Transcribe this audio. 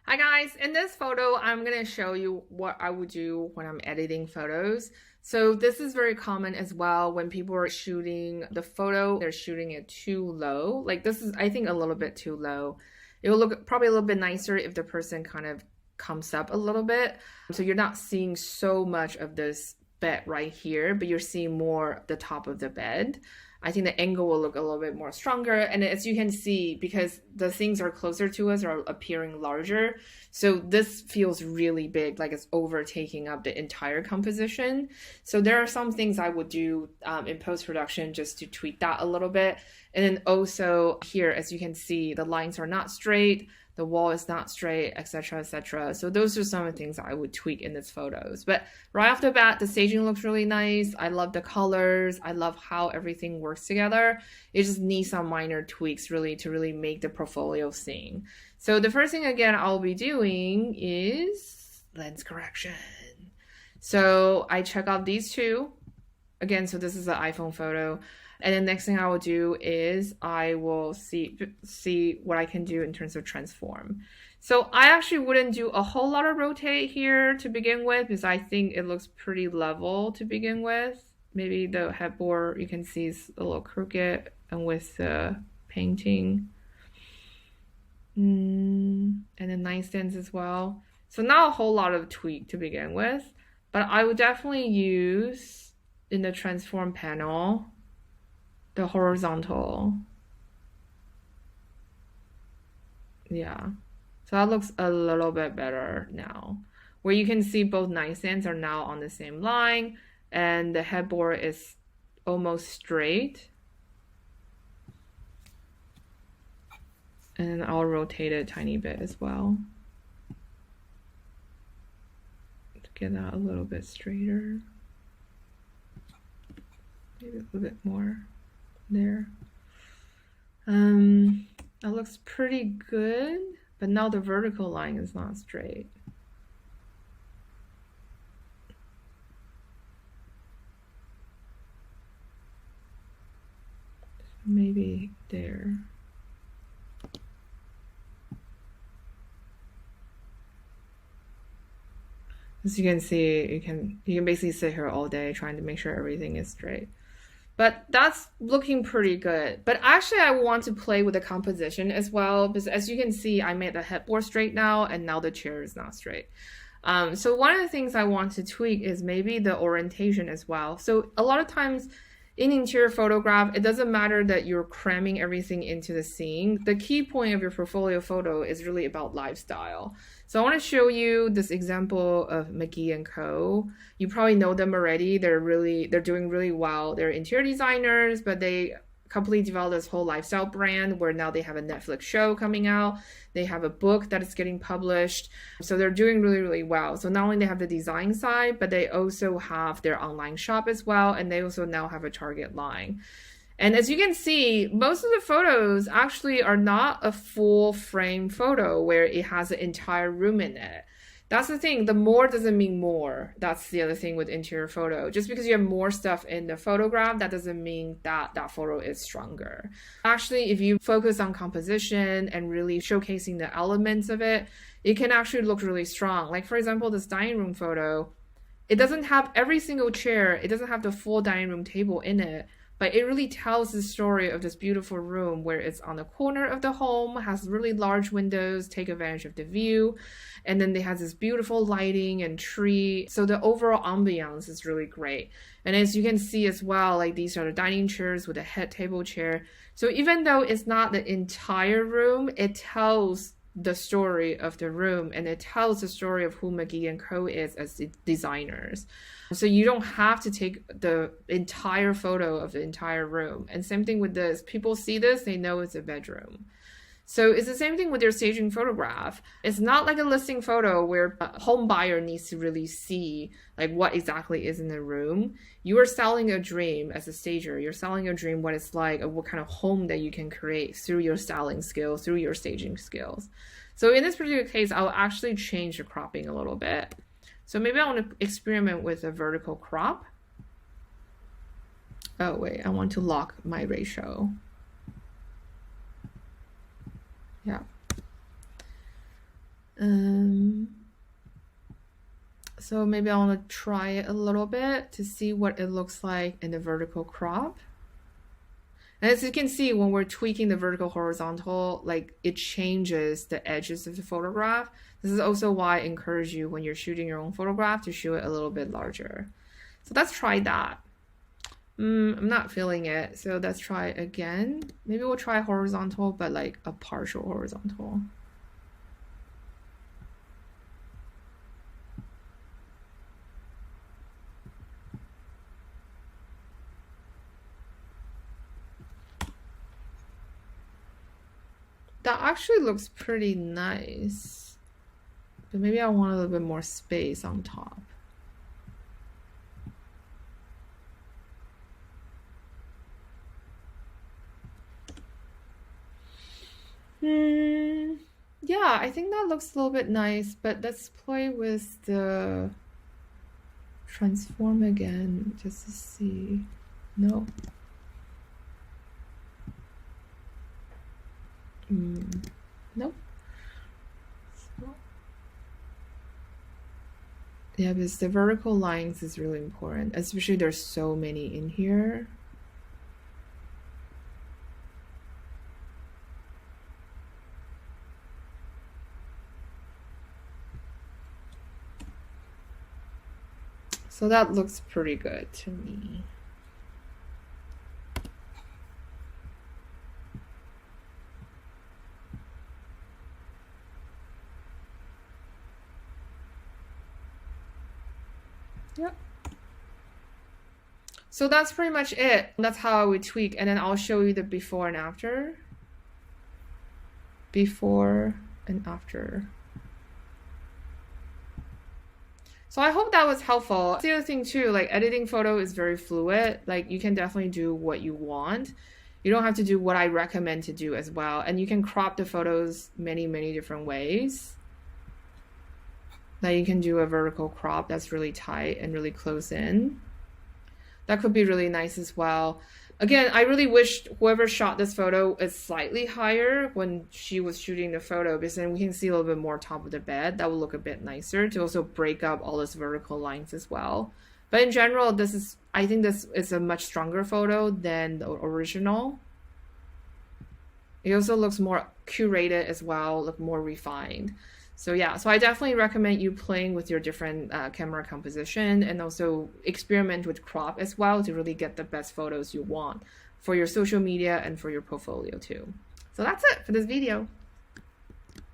Hi guys, in this photo, I'm gonna show you what I would do when I'm editing photos. So this is very common as well when people are shooting the photo, they're shooting it too low. Like this is, I think, a little bit too low. It will look probably a little bit nicer if the person kind of comes up a little bit. So you're not seeing so much of this bed right here, but you're seeing more the top of the bed. I think the angle will look a little bit more stronger. And as you can see, because the things are closer to us are appearing larger, so this feels really big, like it's overtaking up the entire composition. So there are some things I would do in post-production just to tweak that a little bit. And then also here, as you can see, the lines are not straight, the wall is not straight, etc., etc. So those are some of the things I would tweak in these photos. But right off the bat, the staging looks really nice. I love the colors. I love how everything works together. It just needs some minor tweaks really to really make the portfolio sing. So the first thing again I'll be doing is lens correction. So I check out these two. Again, so this is an iPhone photo. And the next thing I will do is I will see what I can do in terms of transform. So I actually wouldn't do a whole lot of rotate here to begin with because I think it looks pretty level to begin with. Maybe the headboard you can see is a little crooked and with the painting. And the nightstands as well. So not a whole lot of tweak to begin with, but I would definitely use in the transform panel the horizontal. Yeah, so that looks a little bit better now, where you can see both nightstands are now on the same line and the headboard is almost straight. And I'll rotate it a tiny bit as well to get that a little bit straighter. Maybe a little bit more there. That looks pretty good, but now the vertical line is not straight. Maybe there. As you can see, you can basically sit here all day trying to make sure everything is straight. But that's looking pretty good. But actually, I want to play with the composition as well, because as you can see, I made the headboard straight now, and now the chair is not straight. So one of the things I want to tweak is maybe the orientation as well. So a lot of times in interior photograph, it doesn't matter that you're cramming everything into the scene. The key point of your portfolio photo is really about lifestyle. So I want to show you this example of McGee & Co. You probably know them already. They're doing really well. They're interior designers, but they completely developed this whole lifestyle brand where now they have a Netflix show coming out. They have a book that is getting published. So they're doing really, really well. So not only they have the design side, but they also have their online shop as well. And they also now have a Target line. And as you can see, most of the photos actually are not a full frame photo where it has an entire room in it. That's the thing. The more doesn't mean more. That's the other thing with interior photo. Just because you have more stuff in the photograph, that doesn't mean that that photo is stronger. Actually, if you focus on composition and really showcasing the elements of it, it can actually look really strong. Like, for example, this dining room photo, it doesn't have every single chair. It doesn't have the full dining room table in it. But it really tells the story of this beautiful room where it's on the corner of the home, has really large windows, take advantage of the view. And then they have this beautiful lighting and tree. So the overall ambiance is really great. And as you can see as well, like these are the dining chairs with a head table chair. So even though it's not the entire room, it tells the story of the room and it tells the story of who McGee & Co. is as designers. So you don't have to take the entire photo of the entire room. And same thing with this. People see this, they know it's a bedroom. So it's the same thing with your staging photograph. It's not like a listing photo where a home buyer needs to really see like what exactly is in the room. You are selling a dream as a stager. You're selling a dream what it's like, what kind of home that you can create through your styling skills, through your staging skills. So in this particular case, I'll actually change the cropping a little bit. So maybe I want to experiment with a vertical crop. Oh wait, I want to lock my ratio. Yeah. So maybe I want to try it a little bit to see what it looks like in the vertical crop. And as you can see, when we're tweaking the vertical horizontal, like it changes the edges of the photograph. This is also why I encourage you when you're shooting your own photograph to shoot it a little bit larger. So let's try that. I'm not feeling it, so let's try it again. Maybe we'll try horizontal, but like a partial horizontal. That actually looks pretty nice, but maybe I want a little bit more space on top. Yeah, I think that looks a little bit nice, but let's play with the transform again just to see. No. Nope. So, yeah, because the vertical lines is really important, especially there's so many in here. So that looks pretty good to me. Yep. So that's pretty much it. That's how I would tweak, and then I'll show you the before and after. Before and after. So I hope that was helpful. The other thing too, like editing photo is very fluid. Like you can definitely do what you want. You don't have to do what I recommend to do as well. And you can crop the photos many, many different ways. Now you can do a vertical crop that's really tight and really close in. That could be really nice as well. Again, I really wish whoever shot this photo is slightly higher when she was shooting the photo, because then we can see a little bit more top of the bed. That will look a bit nicer to also break up all those vertical lines as well. But in general, I think this is a much stronger photo than the original. It also looks more curated as well, look more refined. So yeah, so I definitely recommend you playing with your different camera composition and also experiment with crop as well to really get the best photos you want for your social media and for your portfolio too. So that's it for this video.